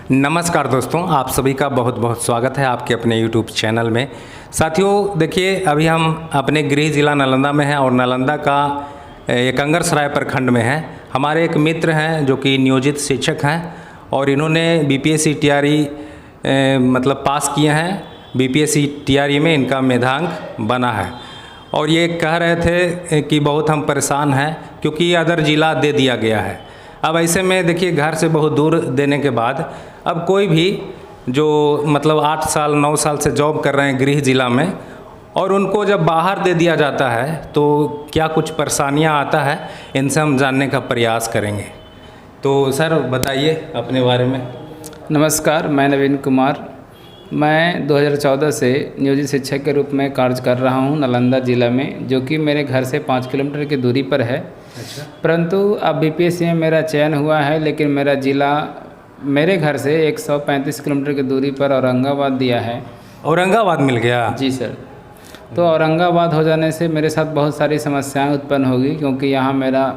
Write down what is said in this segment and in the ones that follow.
नमस्कार दोस्तों, आप सभी का बहुत बहुत स्वागत है आपके अपने YouTube चैनल में। साथियों देखिए, अभी हम अपने गृह जिला नालंदा में हैं और नालंदा का एकंगरसराय प्रखंड में हैं। हमारे एक मित्र हैं जो कि नियोजित शिक्षक हैं और इन्होंने बीपीएससी टीआरई मतलब पास किए हैं। बीपीएससी टीआरई में इनका मेधांक बना है और ये कह रहे थे कि बहुत हम परेशान हैं क्योंकि अदर जिला दे दिया गया है। अब ऐसे में देखिए, घर से बहुत दूर देने के बाद अब कोई भी जो मतलब 8 साल 9 साल से जॉब कर रहे हैं गृह जिला में और उनको जब बाहर दे दिया जाता है तो क्या कुछ परेशानियां आता है, इनसे हम जानने का प्रयास करेंगे। तो सर बताइए अपने बारे में। नमस्कार, मैं नवीन कुमार। मैं 2014 से नियोजित शिक्षक के रूप में कार्य कर रहा हूं नालंदा ज़िला में, जो कि मेरे घर से 5 किलोमीटर की दूरी पर है। अच्छा। परंतु अब बीपीएससी में मेरा चयन हुआ है, लेकिन मेरा ज़िला मेरे घर से 135 किलोमीटर की दूरी पर औरंगाबाद दिया है। औरंगाबाद मिल गया? जी सर। तो औरंगाबाद हो जाने से मेरे साथ बहुत सारी समस्याएं उत्पन्न होगी, क्योंकि यहाँ मेरा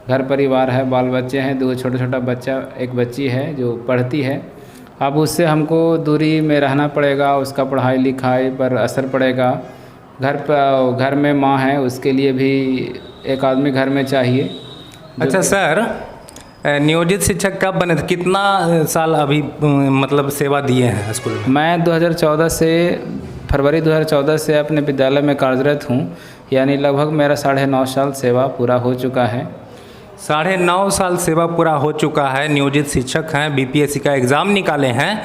घर परिवार है, बाल बच्चे हैं, 2 छोटा बच्चा, एक बच्ची है जो पढ़ती है। अब उससे हमको दूरी में रहना पड़ेगा, उसका पढ़ाई लिखाई पर असर पड़ेगा। घर में माँ है, उसके लिए भी एक आदमी घर में चाहिए। अच्छा सर, नियोजित शिक्षक कब बने थे? कितना साल अभी मतलब सेवा दिए हैं स्कूल में? मैं 2014 से फरवरी 2014 से अपने विद्यालय में कार्यरत हूँ, यानी लगभग मेरा 9.5 साल सेवा पूरा हो चुका है। 9.5 साल सेवा पूरा हो चुका है। नियोजित शिक्षक हैं, बीपीएससी का एग्ज़ाम निकाले हैं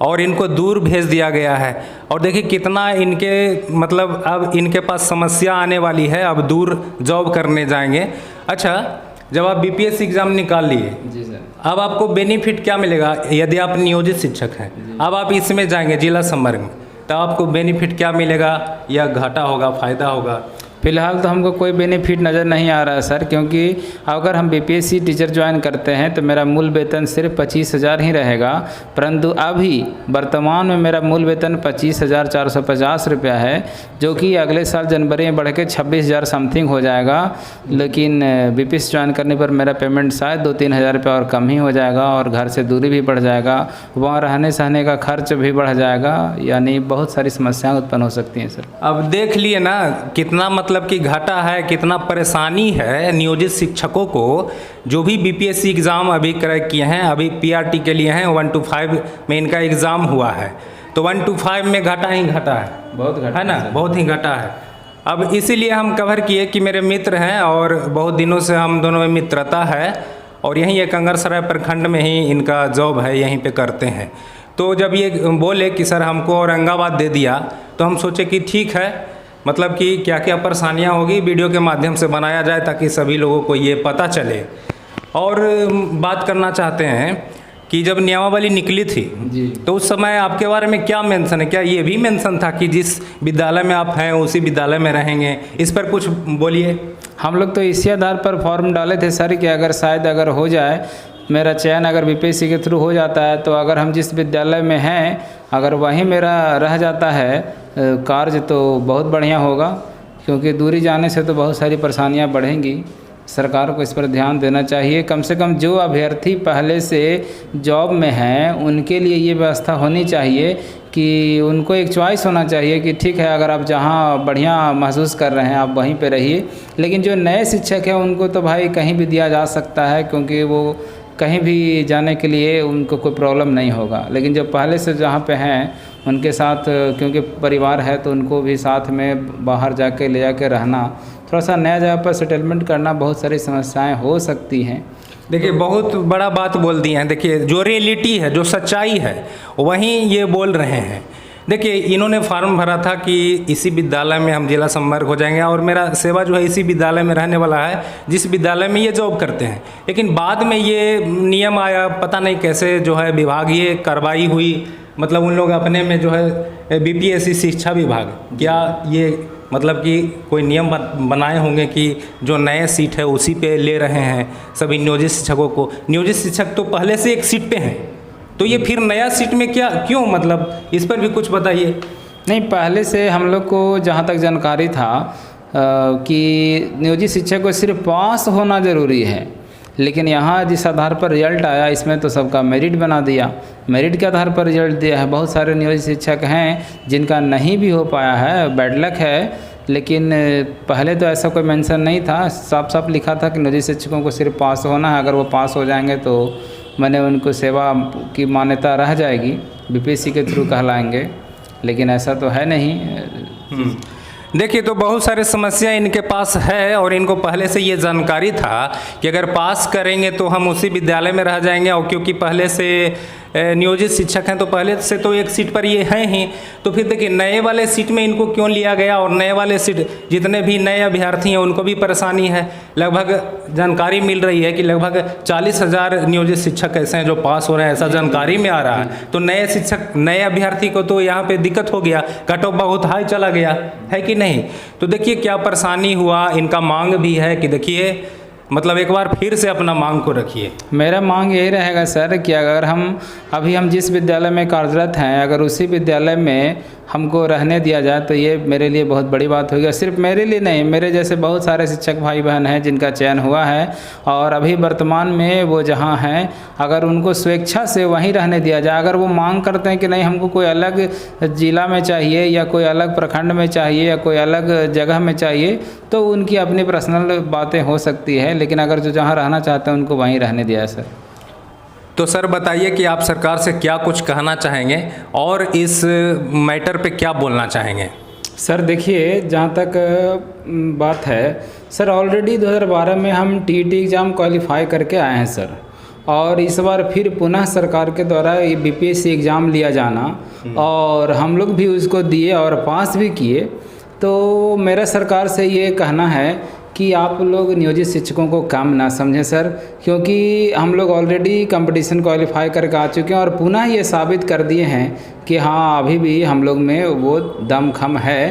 और इनको दूर भेज दिया गया है। और देखिए कितना इनके मतलब अब इनके पास समस्या आने वाली है, अब दूर जॉब करने जाएंगे। अच्छा, जब आप बीपीएससी एग्ज़ाम निकाल लिए, जी सर, अब आपको बेनिफिट क्या मिलेगा? यदि आप नियोजित शिक्षक हैं, अब आप इसमें जाएंगे जिला संवर्ग में, तो आपको बेनिफिट क्या मिलेगा? या घाटा होगा, फ़ायदा होगा? फ़िलहाल तो हमको कोई बेनिफिट नज़र नहीं आ रहा है सर, क्योंकि अगर हम बीपीएससी टीचर ज्वाइन करते हैं तो मेरा मूल वेतन सिर्फ 25,000 ही रहेगा। परंतु अभी वर्तमान में मेरा मूल वेतन 25,450 रुपया है, जो कि अगले साल जनवरी में बढ़ के 26,000 समथिंग हो जाएगा। लेकिन बीपीएससी ज्वाइन करने पर मेरा पेमेंट शायद 2-3 हज़ार रुपया और कम ही हो जाएगा और घर से दूरी भी बढ़ जाएगा, वहाँ रहने सहने का खर्च भी बढ़ जाएगा, यानी बहुत सारी समस्याएँ उत्पन्न हो सकती हैं सर। अब देख लिए ना कितना मतलब कि घाटा है, कितना परेशानी है नियोजित शिक्षकों को। जो भी बीपीएससी एग्ज़ाम अभी क्रैक किए हैं, अभी पीआरटी के लिए हैं, 1 to 5 में इनका एग्ज़ाम हुआ है, तो 1 to 5 में घाटा ही घाटा है, बहुत घाटा है ना, बहुत ही घाटा है। अब इसीलिए हम कवर किए कि मेरे मित्र हैं और बहुत दिनों से हम दोनों में मित्रता है और यहीं एकंगरसराय प्रखंड में ही इनका जॉब है, यहीं पे करते हैं। तो जब ये बोले कि सर हमको औरंगाबाद दे दिया, तो हम सोचे कि ठीक है, मतलब कि क्या क्या परेशानियां होगी वीडियो के माध्यम से बनाया जाए ताकि सभी लोगों को ये पता चले। और बात करना चाहते हैं कि जब नियमावली निकली थी जी, तो उस समय आपके बारे में क्या मेंशन है? क्या ये भी मेंशन था कि जिस विद्यालय में आप हैं उसी विद्यालय में रहेंगे? इस पर कुछ बोलिए। हम लोग तो इसी आधार पर फॉर्म डाले थे सर कि अगर हो जाए, मेरा चयन अगर बीपीएससी के थ्रू हो जाता है, तो अगर हम जिस विद्यालय में हैं अगर वहीं मेरा रह जाता है कार्य तो बहुत बढ़िया होगा, क्योंकि दूरी जाने से तो बहुत सारी परेशानियां बढ़ेंगी। सरकार को इस पर ध्यान देना चाहिए। कम से कम जो अभ्यर्थी पहले से जॉब में हैं उनके लिए ये व्यवस्था होनी चाहिए कि उनको एक चॉइस होना चाहिए कि ठीक है, अगर आप जहाँ बढ़िया महसूस कर रहे हैं आप वहीं पे रहिए। लेकिन जो नए शिक्षक हैं उनको तो भाई कहीं भी दिया जा सकता है, क्योंकि वो कहीं भी जाने के लिए उनको कोई प्रॉब्लम नहीं होगा। लेकिन जो पहले से जहाँ पे हैं उनके साथ, क्योंकि परिवार है तो उनको भी साथ में बाहर जाके ले जाके रहना, थोड़ा सा नया जगह पर सेटलमेंट करना, बहुत सारी समस्याएं हो सकती हैं। देखिए बहुत बड़ा बात बोल दी हैं। देखिए जो रियलिटी है, जो सच्चाई है, वहीं ये बोल रहे हैं। देखिए इन्होंने फार्म भरा था कि इसी विद्यालय में हम जिला संवर्ग हो जाएंगे और मेरा सेवा जो है इसी विद्यालय में रहने वाला है जिस विद्यालय में ये जॉब करते हैं। लेकिन बाद में ये नियम आया, पता नहीं कैसे जो है विभागीय कार्रवाई हुई, मतलब उन लोग अपने में जो है बीपीएससी शिक्षा विभाग क्या ये मतलब कि कोई नियम बनाए होंगे कि जो नए सीट है उसी पे ले रहे हैं सभी नियोजित शिक्षकों को। नियोजित शिक्षक तो पहले से एक सीट पे हैं, तो ये फिर नया सीट में क्या क्यों, मतलब इस पर भी कुछ बताइए। नहीं, पहले से हम लोग को जहाँ तक जानकारी था कि नियोजित शिक्षक को सिर्फ पास होना ज़रूरी है, लेकिन यहाँ जिस आधार पर रिजल्ट आया इसमें तो सबका मेरिट बना दिया, मेरिट के आधार पर रिजल्ट दिया है। बहुत सारे नियोजित शिक्षक हैं जिनका नहीं भी हो पाया है, बैड लक है, लेकिन पहले तो ऐसा कोई मेंशन नहीं था, साफ साफ लिखा था कि नियोजित शिक्षकों को सिर्फ पास होना है, अगर वो पास हो जाएंगे तो मैंने उनको सेवा की मान्यता रह जाएगी, बीपीएससी के थ्रू कहलाएंगे, लेकिन ऐसा तो है नहीं। देखिए, तो बहुत सारे समस्या इनके पास है और इनको पहले से ये जानकारी था कि अगर पास करेंगे तो हम उसी विद्यालय में रह जाएंगे, और क्योंकि पहले से नियोजित शिक्षक हैं तो पहले से तो एक सीट पर ये हैं ही, तो फिर देखिए नए वाले सीट में इनको क्यों लिया गया, और नए वाले सीट जितने भी नए अभ्यर्थी हैं उनको भी परेशानी है। लगभग जानकारी मिल रही है कि लगभग 40,000 नियोजित शिक्षक ऐसे हैं जो पास हो रहे हैं, ऐसा जानकारी में आ रहा है। तो नए शिक्षक, नए अभ्यर्थी को तो यहाँ पे दिक्कत हो गया, कट ऑफ बहुत हाई चला गया है कि नहीं। तो देखिए क्या परेशानी हुआ, इनका मांग भी है कि देखिए मतलब एक बार फिर से अपना मांग को रखिए। मेरा मांग यही रहेगा सर कि अगर हम जिस विद्यालय में कार्यरत हैं, अगर उसी विद्यालय में हमको रहने दिया जाए तो ये मेरे लिए बहुत बड़ी बात होगी। और सिर्फ मेरे लिए नहीं, मेरे जैसे बहुत सारे शिक्षक भाई बहन हैं जिनका चयन हुआ है और अभी वर्तमान में वो जहाँ हैं, अगर उनको स्वेच्छा से वहीं रहने दिया जाए, अगर वो मांग करते हैं कि नहीं हमको कोई अलग जिला में चाहिए या कोई अलग प्रखंड में चाहिए या कोई अलग जगह में चाहिए, तो उनकी अपनी पर्सनल बातें हो सकती है, लेकिन अगर जो जहाँ रहना चाहते हैं उनको वहीं रहने दिया है सर। तो सर बताइए कि आप सरकार से क्या कुछ कहना चाहेंगे और इस मैटर पे क्या बोलना चाहेंगे। सर देखिए, जहाँ तक बात है सर, ऑलरेडी 2012 में हम टीईटी एग्ज़ाम क्वालिफाई करके आए हैं सर, और इस बार फिर पुनः सरकार के द्वारा ये बीपीएससी एग्ज़ाम लिया जाना और हम लोग भी उसको दिए और पास भी किए। तो मेरा सरकार से ये कहना है कि आप लोग नियोजित शिक्षकों को कम ना समझें सर, क्योंकि हम लोग ऑलरेडी कंपटीशन क्वालिफाई करके आ चुके हैं और पुनः ये साबित कर दिए हैं कि हाँ अभी भी हम लोग में वो दमखम है।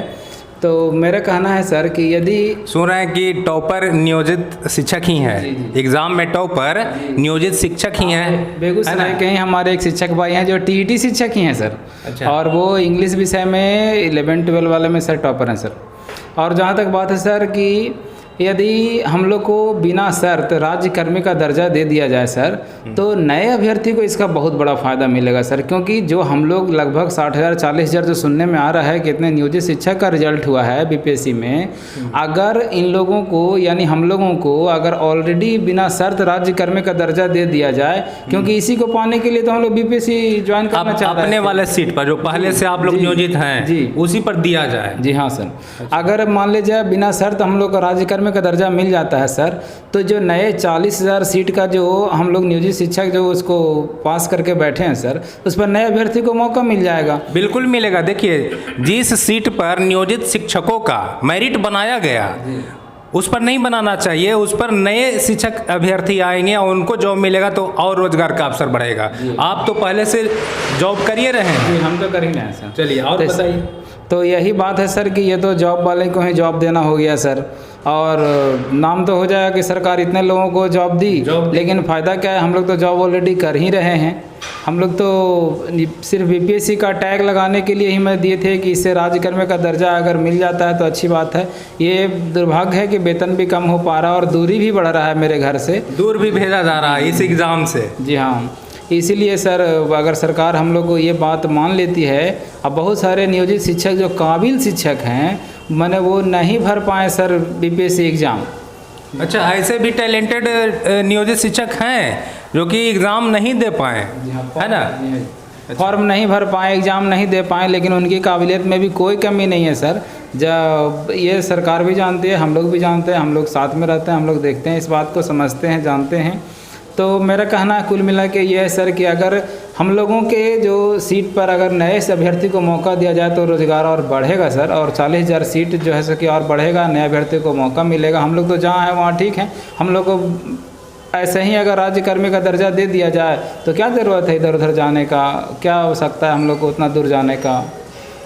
तो मेरा कहना है सर कि यदि सुन रहे हैं कि टॉपर नियोजित शिक्षक ही हैं, एग्ज़ाम में टॉपर नियोजित शिक्षक ही हैं, बेगूसराय के ही हमारे एक शिक्षक भाई हैं जो टीईटी शिक्षक ही हैं सर। अच्छा। और वो इंग्लिश विषय में 11-12 वाले में सर टॉपर हैं सर। और जहाँ तक बात है सर कि यदि हम लोग को बिना शर्त राज्य कर्मी का दर्जा दे दिया जाए सर, तो नए अभ्यर्थी को इसका बहुत बड़ा फ़ायदा मिलेगा सर, क्योंकि जो हम लोग लगभग 60,000 40,000 जो सुनने में आ रहा है कि इतने नियोजित शिक्षक का रिजल्ट हुआ है बीपीएससी में, अगर इन लोगों को यानी हम लोगों को अगर ऑलरेडी बिना शर्त राज्य कर्मी का दर्जा दे दिया जाए, क्योंकि इसी को पाने के लिए तो हम लोग बीपीएससी ज्वाइन करना चाहते हैं, अपने वाले सीट पर जो पहले से आप लोग नियोजित हैं जी उसी पर दिया जाए। जी हाँ सर। अगर मान लीजिए बिना शर्त हम लोग को राज्य कर्मी का दर्जा मिल जाता है सर, तो जो नए 40,000 सीट का जो हम लोग नियोजित शिक्षक जो उसको पास करके बैठे हैं सर, उस पर नए अभ्यर्थी को मौका मिल जाएगा। बिल्कुल मिलेगा। देखिए जिस सीट पर नियोजित शिक्षकों का मेरिट बनाया गया उस पर नहीं बनाना चाहिए, उस पर नए शिक्षक अभ्यर्थी आएंगे और उनको जॉब मिलेगा तो और रोजगार का अवसर बढ़ेगा। आप तो पहले से जॉब करिए रहे हैं। हम तो कर ही रहे हैं सर। चलिए और बताइए। तो यही बात है सर कि ये तो जॉब वाले को ही जॉब देना हो गया सर, और नाम तो हो जाएगा कि सरकार इतने लोगों को जॉब दी, लेकिन फ़ायदा क्या है, हम लोग तो जॉब ऑलरेडी कर ही रहे हैं। हम लोग तो सिर्फ बीपीएससी का टैग लगाने के लिए ही मैं दिए थे कि इससे राज्य कर्मी का दर्जा अगर मिल जाता है तो अच्छी बात है। ये दुर्भाग्य है कि वेतन भी कम हो पा रहा है और दूरी भी बढ़ रहा है, मेरे घर से दूर भी भेजा जा रहा है इस एग्ज़ाम से। जी हाँ, इसीलिए सर अगर सरकार हम लोग को ये बात मान लेती है, अब बहुत सारे नियोजित शिक्षक जो काबिल शिक्षक हैं मैंने वो नहीं भर पाए सर बीपीएससी एग्ज़ाम। अच्छा, ऐसे भी टैलेंटेड नियोजित शिक्षक हैं जो कि एग्ज़ाम नहीं दे पाए, है ना, फॉर्म नहीं भर पाए, एग्ज़ाम नहीं दे पाए, लेकिन उनकी काबिलियत में भी कोई कमी नहीं है सर। जब ये सरकार भी जानती है, हम लोग भी जानते हैं, हम लोग साथ में रहते हैं, हम लोग देखते हैं, इस बात को समझते हैं, जानते हैं। तो मेरा कहना है कुल मिला के ये है सर कि अगर हम लोगों के जो सीट पर अगर नए अभ्यर्थी को मौका दिया जाए तो रोज़गार और बढ़ेगा सर, और 40,000 सीट जो है सो कि और बढ़ेगा, नए अभ्यर्थी को मौका मिलेगा। हम लोग तो जहाँ हैं वहाँ ठीक है, हम लोग को ऐसे ही अगर राज्य कर्मी का दर्जा दे दिया जाए तो क्या ज़रूरत है इधर उधर जाने का, क्या हो सकता है हम लोग को उतना दूर जाने का।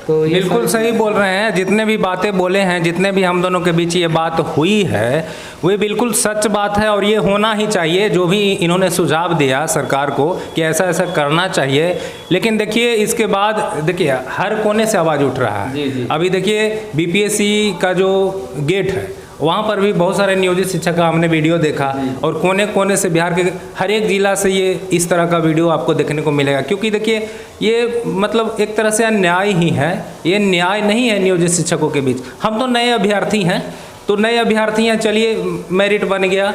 तो बिल्कुल सही बोल रहे हैं। जितने भी बातें बोले हैं, जितने भी हम दोनों के बीच ये बात हुई है वो बिल्कुल सच बात है और ये होना ही चाहिए। जो भी इन्होंने सुझाव दिया सरकार को कि ऐसा ऐसा करना चाहिए, लेकिन देखिए इसके बाद देखिए हर कोने से आवाज़ उठ रहा है। जी। अभी देखिए बीपीएससी का जो गेट है वहाँ पर भी बहुत सारे नियोजित शिक्षक का हमने वीडियो देखा और कोने कोने से बिहार के हर एक जिला से ये इस तरह का वीडियो आपको देखने को मिलेगा। क्योंकि देखिए ये मतलब एक तरह से अन्याय ही है, ये न्याय नहीं है नियोजित शिक्षकों के बीच। हम तो नए अभ्यर्थी हैं, तो नए अभ्यर्थी हैं, चलिए मेरिट बन गया,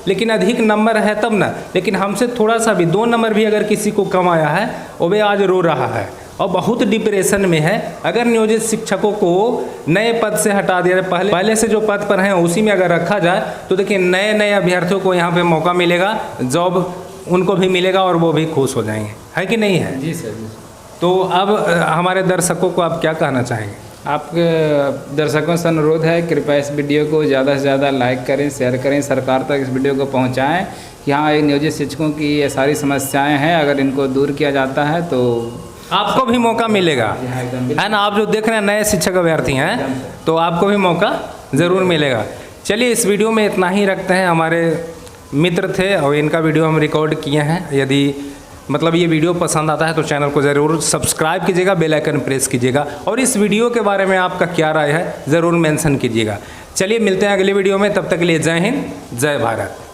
लेकिन अधिक नंबर है तब ना। लेकिन हमसे थोड़ा सा भी 2 नंबर भी अगर किसी को कम आया है वो भी आज रो रहा है और बहुत डिप्रेशन में है। अगर नियोजित शिक्षकों को नए पद से हटा दिया जाए, पहले से जो पद पर हैं उसी में अगर रखा जाए तो देखिए नए नए अभ्यर्थियों को यहाँ पे मौका मिलेगा, जॉब उनको भी मिलेगा और वो भी खुश हो जाएंगे, है कि नहीं है? जी सर जी। तो अब हमारे दर्शकों को आप क्या कहना चाहेंगे? आपके दर्शकों से अनुरोध है, कृपया इस वीडियो को ज़्यादा से ज़्यादा लाइक करें, शेयर करें, सरकार तक इस वीडियो को पहुंचाएं कि हाँ, एक नियोजित शिक्षकों की ये सारी समस्याएं हैं, अगर इनको दूर किया जाता है तो आपको भी मौका मिलेगा, है ना? आप जो देख रहे हैं नए शिक्षक अभ्यर्थी हैं तो आपको भी मौका ज़रूर मिलेगा। चलिए इस वीडियो में इतना ही रखते हैं। हमारे मित्र थे और इनका वीडियो हम रिकॉर्ड किए हैं। यदि मतलब ये वीडियो पसंद आता है तो चैनल को ज़रूर सब्सक्राइब कीजिएगा, बेल आइकन प्रेस कीजिएगा और इस वीडियो के बारे में आपका क्या राय है ज़रूर मेंशन कीजिएगा। चलिए मिलते हैं अगले वीडियो में, तब तक के लिए जय हिंद, जय भारत।